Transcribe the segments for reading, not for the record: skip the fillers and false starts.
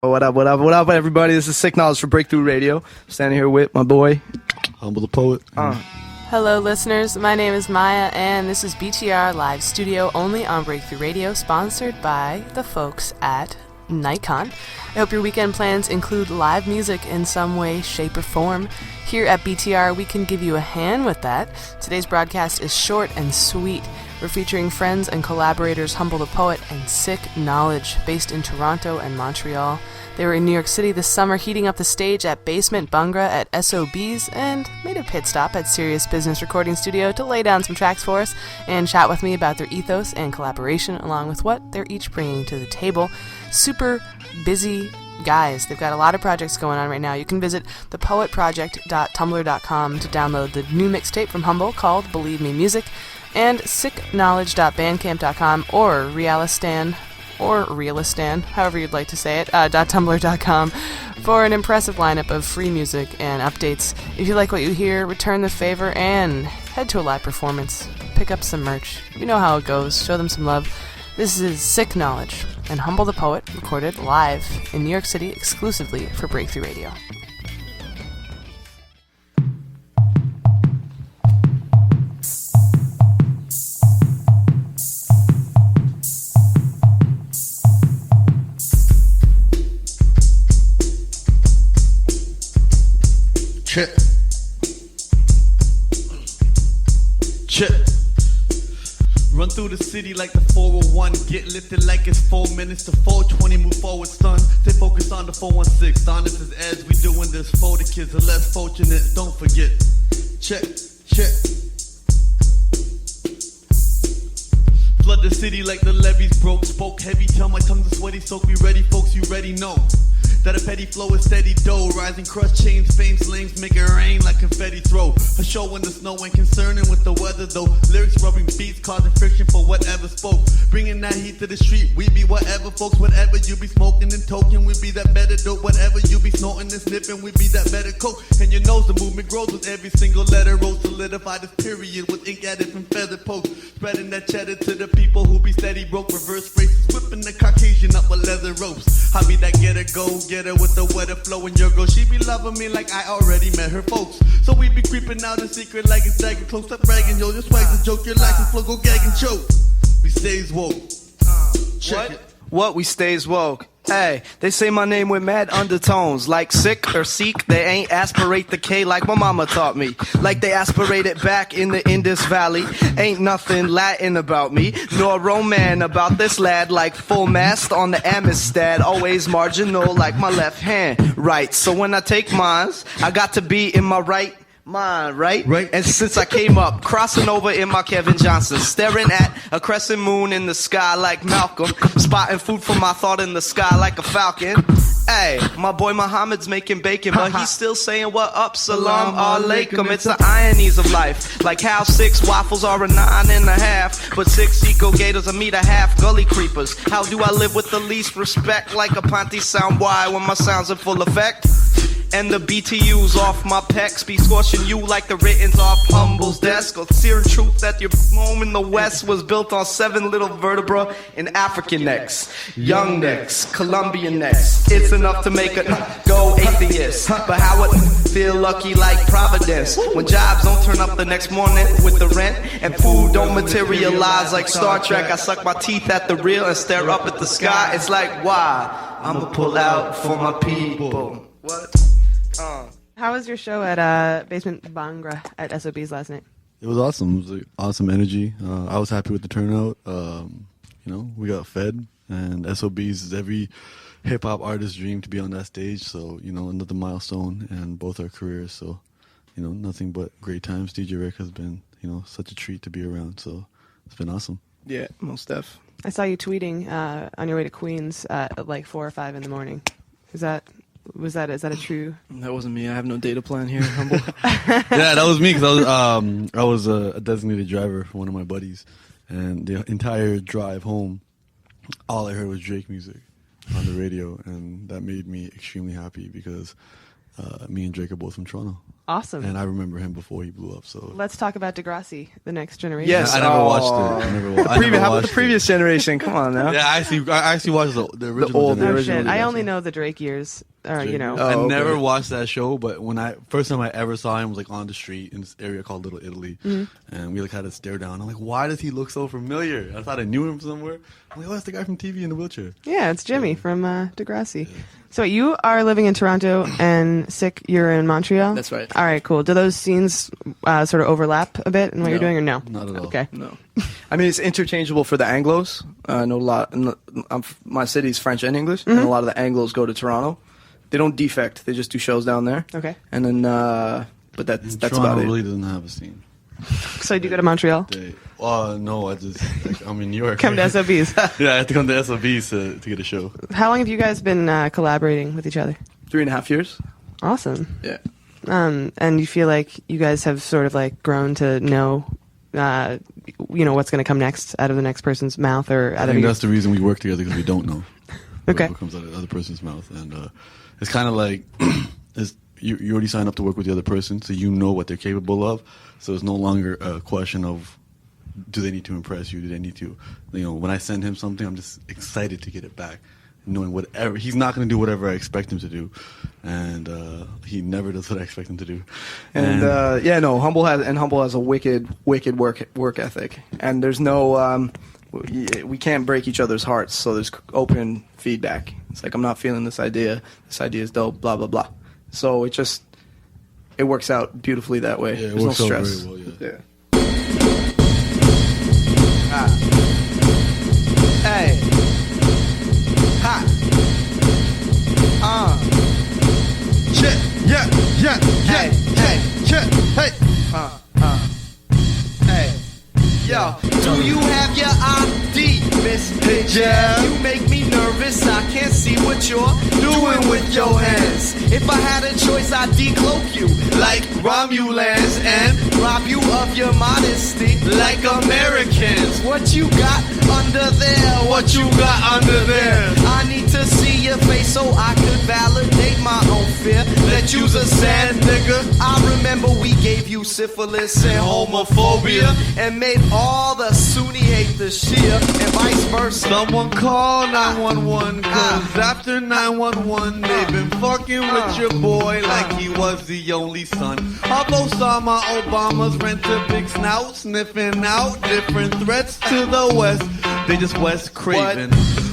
What up, everybody? This is Sikh Knowledge for Breakthrough Radio. Standing here with my boy, Humble the Poet. Hello, listeners. My name is Maya, and this is BTR Live Studio only on Breakthrough Radio, sponsored by the folks at Nikon. I hope your weekend plans include live music in some way, shape, or form. Here at BTR, we can give you a hand with that. Today's broadcast is short and sweet. We're featuring friends and collaborators Humble the Poet and Sikh Knowledge, based in Toronto and Montreal. They were in New York City this summer, heating up the stage at Basement Bhangra at SOB's, and made a pit stop at Serious Business Recording Studio to lay down some tracks for us and chat with me about their ethos and collaboration, along with what they're each bringing to the table. Super busy guys. They've got a lot of projects going on right now. You can visit thepoetproject.tumblr.com to download the new mixtape from Humble called Believe Me Music, and sickknowledge.bandcamp.com or Realistan, however you'd like to say it, .tumblr.com for an impressive lineup of free music and updates. If you like what you hear, return the favor and head to a live performance. Pick up some merch. You know how it goes. Show them some love. This is Sikh Knowledge and Humble the Poet, recorded live in New York City exclusively for Breakthrough Radio. Chip. Run through the city like the 401. Get lifted like it's 4 minutes to 4:20. Move forward, son. Stay focused on the 416. Honest as as we doing this for the kids are less fortunate. Don't forget. Check. Flood the city like the levees broke. Spoke heavy, tell my tongue's a sweaty soak. Be ready, folks, you ready know that a petty flow is steady dough. Rising crush chains, fame slings, make it rain like confetti throw. A show in the snow ain't concerning with the weather though. Lyrics rubbing beats, causing friction for whatever spoke. Bringing that heat to the street, we be whatever folks. Whatever you be smoking and toking, we be that better dope. Whatever you be snorting and sniffing, we be that better coke. And you know the movement grows with every single letter. Roll solidify this period with ink added from feather posts. Spreading that cheddar to the people who be steady broke. Reverse phrases, whipping the Caucasian up with leather ropes. I be that getter, go getter with the weather flow. And your girl, she be loving me like I already met her folks. So we be creeping out in secret like it's dagging close. Stop bragging, yo, your swag's a joke. Your life and flow, go gag and choke. We stays woke. What? We stays woke. Hey, they say my name with mad undertones, like Sikh or Sikh. They ain't aspirate the K like my mama taught me. Like they aspirate it back in the Indus Valley. Ain't nothing Latin about me, nor Roman about this lad. Like full mast on the Amistad, always marginal like my left hand. Right, so when I take mines, I got to be in my right mind, right? And since I came up, crossing over in my Kevin Johnson, staring at a crescent moon in the sky like Malcolm, spotting food for my thought in the sky like a falcon. Hey, my boy Muhammad's making bacon, but he's still saying what up, salam alaikum. It's the ironies of life, like how 6 waffles are a 9.5, but 6 eco-gators are meet a half gully creepers. How do I live with the least respect, like a Ponte sound why when my sound's in full effect? And the BTUs off my pecs be scorching you like the writtens off Humble's desk. Or searing truth that your home in the West was built on 7 little vertebra in African necks, young necks, Colombian necks. It's enough to make a go atheist. But how would feel lucky like Providence when jobs don't turn up the next morning with the rent and food don't materialize like Star Trek? I suck my teeth at the real and stare up at the sky. It's like, why? I'ma pull out for my people. What? How was your show at Basement Bhangra at SOB's last night? It was awesome. It was like awesome energy. I was happy with the turnout. We got fed, and SOB's is every hip-hop artist's dream to be on that stage. So, another milestone in both our careers. So, nothing but great times. DJ Rick has been, such a treat to be around. So it's been awesome. Yeah, most def. I saw you tweeting on your way to Queens at like 4 or 5 in the morning. Is that a true? That wasn't me. I have no data plan here. Humble. Yeah, that was me because I was a designated driver for one of my buddies, and the entire drive home, all I heard was Drake music on the radio, and that made me extremely happy because Me and Drake are both from Toronto. Awesome. And I remember him before he blew up. So Let's talk about Degrassi, The Next Generation. Yes. I never watched it. How about the previous generation? Come on now. Yeah, I actually watched the original. The Oh, original shit. I Degrassi. only know the Drake years. You know. I Oh, never okay. watched that show, but when first time I ever saw him was like on the street in this area called Little Italy, and we like had to stare down. I'm like, why does he look so familiar? I thought I knew him somewhere. I'm like, oh, that's the guy from TV in the wheelchair. Yeah, it's Jimmy from Degrassi. So you are living in Toronto, and Sikh, you're in Montreal? That's right. All right, cool. Do those scenes sort of overlap a bit in what you're doing, or no? Not at all. Okay. No, I mean it's interchangeable for the Anglos. I know a lot. My city's French and English, and a lot of the Anglos go to Toronto. They don't defect; they just do shows down there. Okay. And then, but that's Toronto about it. really doesn't have a scene. So do you go to Montreal? No, I'm in New York. Come to SOBs. Yeah, I have to come to SOBs to get a show. How long have you guys been collaborating with each other? 3.5 years. Awesome. Yeah. And you feel like you guys have sort of like grown to know, what's going to come next out of the next person's mouth or I out of think your... that's the reason we work together, because we don't know Okay. what comes out of the other person's mouth. And it's kind of like you already signed up to work with the other person, so you know what they're capable of. So it's no longer a question of do they need to impress you? Do they need to, when I send him something, I'm just excited to get it back, knowing whatever he's not going to do whatever I expect him to do, and he never does what I expect him to do. And Humble has a wicked work ethic, and there's no we can't break each other's hearts, so there's open feedback. It's like, I'm not feeling this idea is dope, blah blah blah. So it works out beautifully that way. Yeah, it There's no works out stress. very well, yeah. Hey. Ha. Shit, yeah. Hey. Shit, hey. Hey. Yo, do you have your ID, Miss Bitch? Yeah. You make me nervous, I can't see what you're doing with your hands. If I had a choice, I'd decloak you like Romulans and rob you of your modesty like Americans. What you got under there? What you got under there? I need to see your face so I could validate my own fear that you's a sad nigga. I remember we gave you syphilis and homophobia and made all the Sunni hate the Shia and vice versa. Someone call 911, cause after 911 they've been fucking with your boy like he was the only son of Osama. Obama's rent a big snout, sniffing out different threats to the west. They just West Craven,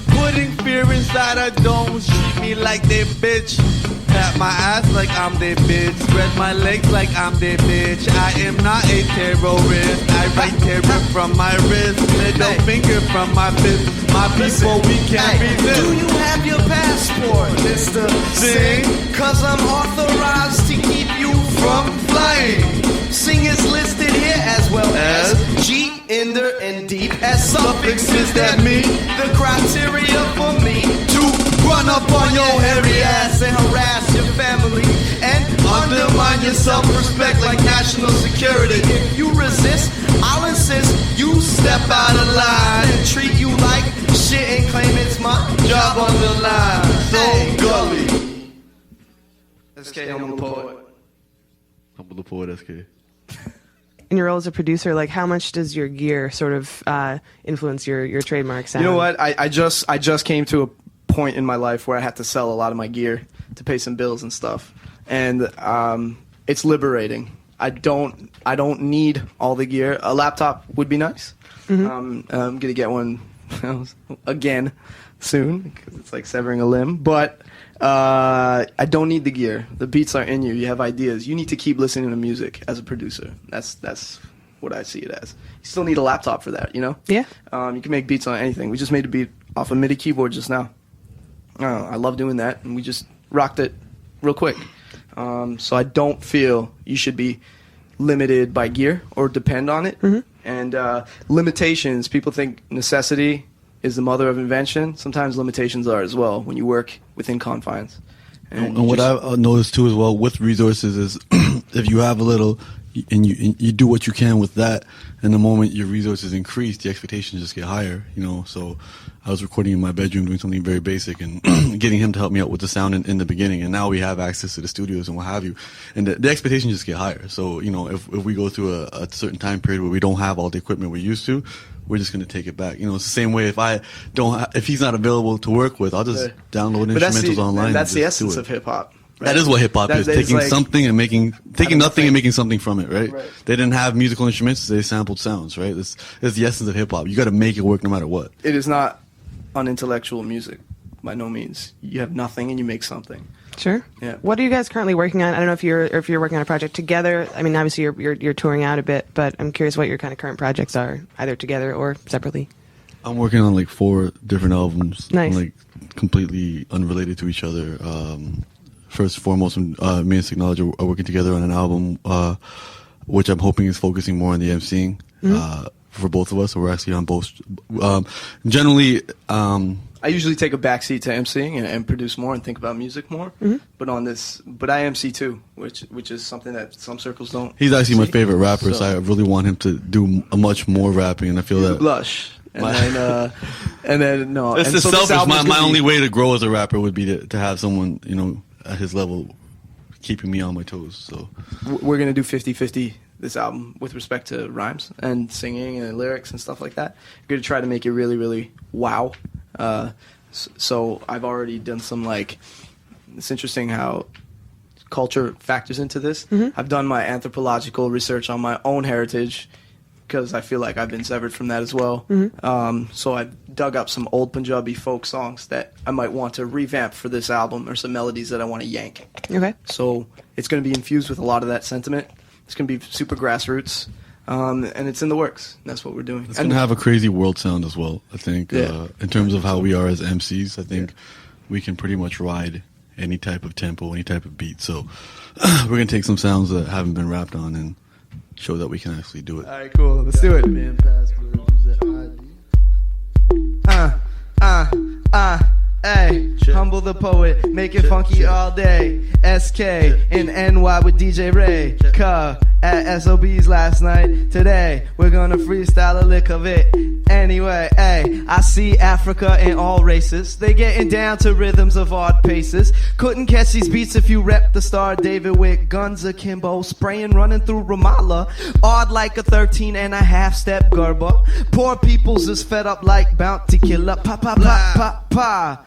putting fear inside our domes. Treat me like they bitch. Pat my ass like I'm their bitch. Spread my legs like I'm their bitch. I am not a terrorist. I write terror from my wrist. Middle finger from my fist. My people, we can't resist. Do you have your passport, Mr. Singh? Cause I'm authorized to keep you from flying. Sing is listed here as well as G, Inder, and Deep as suffixes that mean the criteria for me to run up on your hairy ass and harass your family and undermine your self-respect like national security. If you resist, I'll insist you step out of line and treat you like shit and claim it's my job on the line. So gully. SK, I'm the poet. Humble the poet, SK. In your role as a producer, like how much does your gear sort of influence your trademark sound? You know what? I just came to a point in my life where I had to sell a lot of my gear to pay some bills and stuff, and it's liberating. I don't need all the gear. A laptop would be nice. I'm gonna get one again soon because it's like severing a limb, but I don't need the gear. The beats are in you. You have ideas. You need to keep listening to music as a producer. That's what I see it as. You still need a laptop for that, you know? Yeah. You can make beats on anything. We just made a beat off a MIDI keyboard just now. I love doing that, and we just rocked it real quick. So I don't feel you should be limited by gear or depend on it. And limitations, people think necessity is the mother of invention. Sometimes limitations are as well when you work within confines. And what I've noticed too as well with resources is if you have a little, and you do what you can with that. And the moment your resources increase, the expectations just get higher, you know. So I was recording in my bedroom doing something very basic and getting him to help me out with the sound in the beginning. And now we have access to the studios and what have you. And the expectations just get higher. So, you know, if we go through a certain time period where we don't have all the equipment we're used to, we're just going to take it back. You know, it's the same way if he's not available to work with, I'll just download instrumentals online. That's the essence of hip hop. Right? That is what hip hop is. Taking something and taking nothing and making something from it, right? They didn't have musical instruments, they sampled sounds, right? This is the essence of hip hop. You got to make it work no matter what. It is not unintellectual music, by no means. You have nothing and you make something. Sure. Yeah. What are you guys currently working on? I don't know if you're working on a project together. I mean, obviously you're touring out a bit, but I'm curious what your kind of current projects are, either together or separately. I'm working on like 4 different albums, Nice. like completely unrelated to each other. First and foremost, me and Sikh Knowledge are working together on an album, which I'm hoping is focusing more on the emceeing for both of us. So we're actually on both. Generally, I usually take a backseat to emceeing and produce more and think about music more. But I MC too, which is something that some circles don't. he's actually my see. favorite rapper, so I really want him to do much more rapping, and I feel that. Blush. And then no. It's and just so this selfish. album's My gonna only be- way to grow as a rapper would be to have someone, you know, at his level, keeping me on my toes. So We're going to do 50-50 this album with respect to rhymes and singing and lyrics and stuff like that. We're going to try to make it really, really wow. So I've already done some, like, it's interesting how culture factors into this. I've done my anthropological research on my own heritage because I feel like I've been severed from that as well. So I dug up some old Punjabi folk songs that I might want to revamp for this album, or some melodies that I want to yank. Okay. So it's going to be infused with a lot of that sentiment. It's going to be super grassroots, and it's in the works. That's what we're doing. it's gonna have a crazy world sound as well. I think in terms of how we are as MCs, I think we can pretty much ride any type of tempo, any type of beat. So we're gonna take some sounds that haven't been rapped on and show that we can actually do it. All right, cool. Let's do it. Hey, humble the poet, make it funky all day. SK in NY with DJ Ray. Cuh at SOB's last night. Today, we're gonna freestyle a lick of it. Anyway, hey, I see Africa in all races. They getting down to rhythms of odd paces. Couldn't catch these beats if you rep the Star David with guns akimbo, spraying, running through Ramallah. Odd like a 13 and a half step Gerber. Poor peoples is fed up like Bounty Killer. Pa pa pa pa pa.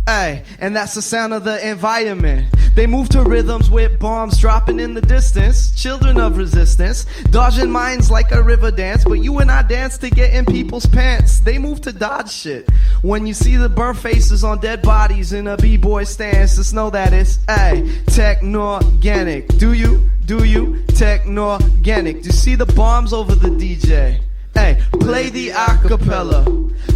Ay, and that's the sound of the environment. They move to rhythms with bombs dropping in the distance. Children of resistance, dodging minds like a river dance. But you and I dance to get in people's pants. They move to dodge shit. When you see the burnt faces on dead bodies in a b-boy stance, just know that it's techno-organic. Do you? Techno-organic. Do you see the bombs over the DJ? Hey, play the acapella.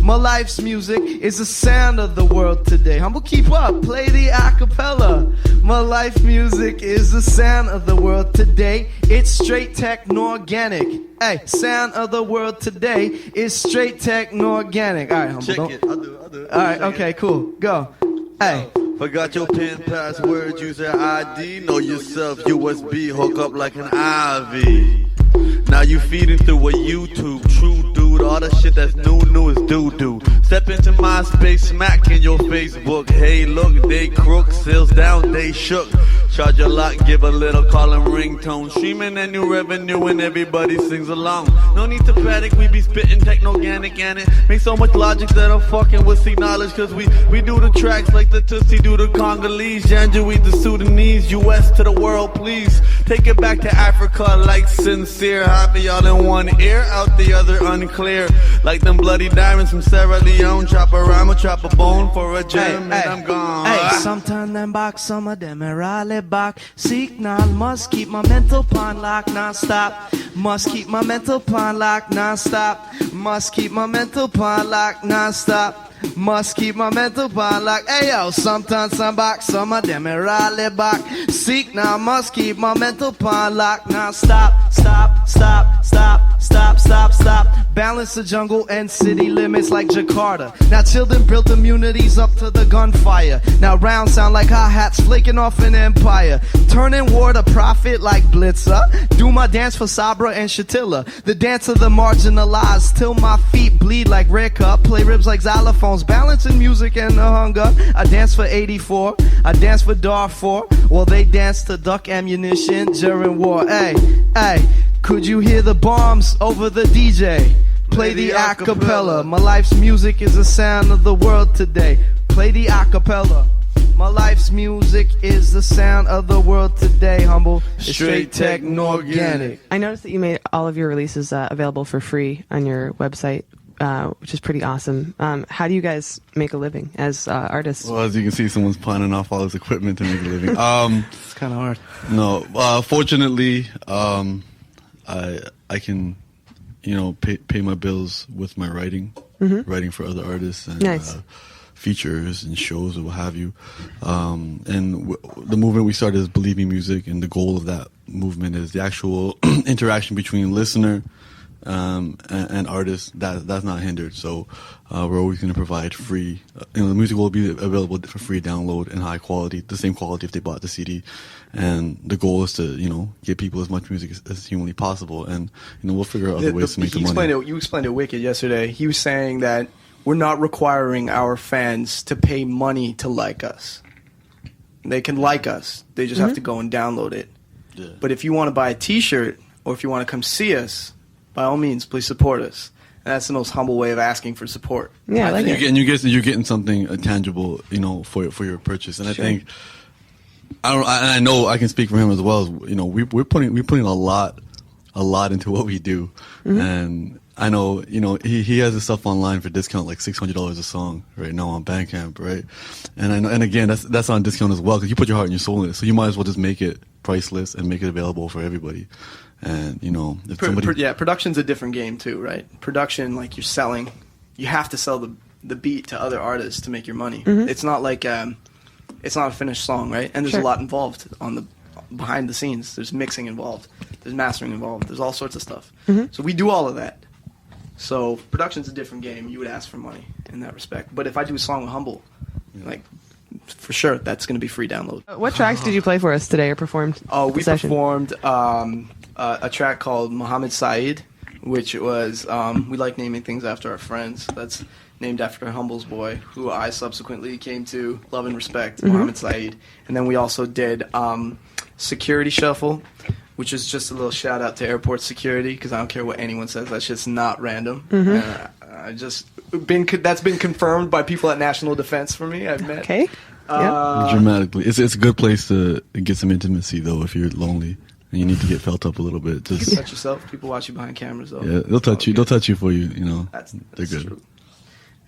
My life's music is the sound of the world today. Humble, keep up, play the acapella. My life music is the sound of the world today. It's straight techno-organic. Hey, sound of the world today is straight techno-organic. All right, Humble, Check don't. it. I'll do it. All right, okay, cool. Go. Hey. Forgot your PIN password, user ID. Know yourself, USB, hook up like an IV. Now you feeding through a YouTube, true dude. All the shit that's new is doo-doo. Step into MySpace, smack in your Facebook. Hey, look, they crook, sales down, they shook. Charge a lot, give a little, call them ringtone. Streaming that new revenue and everybody sings along. No need to panic, we be spitting techno-organic and it makes so much logic that I'm fucking with Sikh Knowledge. Cause we do the tracks like the Tutsi do the Congolese. Janjaweed the Sudanese, US to the world please. Take it back to Africa like sincere. Half of y'all in one ear, out the other unclear. Like them bloody diamonds from Sierra Leone. Chop a rhyme or chop a bone for a gem and I'm gone. Hey, sometime them back, some of them are rally back. Seek now, must keep my mental pan lock non-stop. Must keep my mental pan lock non-stop. Must keep my mental pan lock non-stop. Must keep my mental pan lock. Hey yo, sometimes I'm back, some of them are rally back. Seek now, must keep my mental pan lock non-stop. Stop, stop, stop. Balance the jungle and city limits like Jakarta. Now children built immunities up to the gunfire. Now rounds sound like hi-hats flaking off an empire. Turning war to profit like Blitzer. Do my dance for Sabra and Shatilla. The dance of the marginalized till my feet bleed like Red Cup. Play ribs like xylophones. Balancing music and the hunger. I dance for 84. I dance for Darfur. Well, they dance to duck ammunition during war. Hey, hey. Could you hear the bombs over the DJ? Play the acapella. My life's music is the sound of the world today. Play the acapella. My life's music is the sound of the world today. Humble, straight techno organic. I noticed that you made all of your releases available for free on your website, which is pretty awesome. How do you guys make a living as artists? Well, as you can see, someone's planning off all this equipment to make a living. It's kind of hard. No, fortunately, I can, pay my bills with my writing, writing for other artists and nice. Features and shows or what have you. The movement we started is Believe Me Music, and the goal of that movement is the actual interaction between listener and artist that's not hindered. So we're always going to provide free. The music will be available for free download and high quality, the same quality if they bought the CD. And the goal is to get people as much music as humanly possible, and we'll figure out other ways to make the money. You explained it wicked yesterday. He was saying that we're not requiring our fans to pay money to like us. They can like us. They just have to go and download it. Yeah. But if you want to buy a T-shirt or if you want to come see us, by all means, please support us. And that's the most humble way of asking for support. Yeah, I like it. You're getting something tangible, for your purchase. And Sure. I think I know I can speak for him as well. We're putting a lot into what we do, and I know he has his stuff online for discount like $600 a song right now on Bandcamp, right? And I know, and again that's on discount as well because you put your heart and your soul in it, so you might as well just make it priceless and make it available for everybody. And if somebody production's a different game too, right? Production, like you're selling, you have to sell the beat to other artists to make your money. It's not like it's not a finished song, right? And there's a lot involved behind the scenes. There's mixing involved. There's mastering involved. There's all sorts of stuff. So we do all of that. So production's a different game. You would ask for money in that respect. But if I do a song with Humble, for sure, that's going to be free download. What tracks did you play for us today or performed? We performed a track called Muhammad Saeed, which was, we like naming things after our friends. That's named after Humble's boy, who I subsequently came to love and respect, Muhammad Saeed. And then we also did Security Shuffle, which is just a little shout out to airport security, because I don't care what anyone says, that's just not random. That's been confirmed by people at National Defense for me. I've met. Okay. dramatically. It's a good place to get some intimacy though if you're lonely and you need to get felt up a little bit. You can touch yourself. People watch you behind cameras though. Yeah, they'll touch you. They'll touch you for you. That's they're good. True.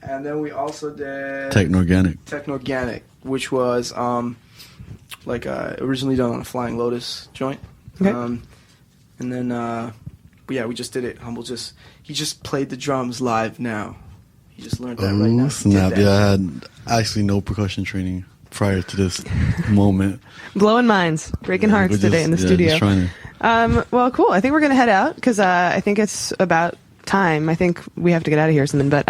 And then we also did Techno Organic, which was originally done on a Flying Lotus joint. Okay. And then we just did it. He just played the drums live now. He just learned that right now. Snap! Yeah, I had actually no percussion training prior to this moment. Blowing minds, breaking hearts today in the studio. Just trying to... Well, cool. I think we're gonna head out because I think it's about time. I think we have to get out of here or something. But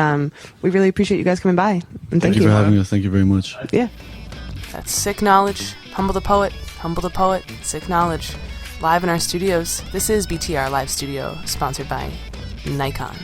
we really appreciate you guys coming by. And thank you for having us. Thank you very much. Yeah. That's Sikh Knowledge, Humble the Poet, Sikh Knowledge. Live in our studios. This is BTR Live Studio, sponsored by Nikon.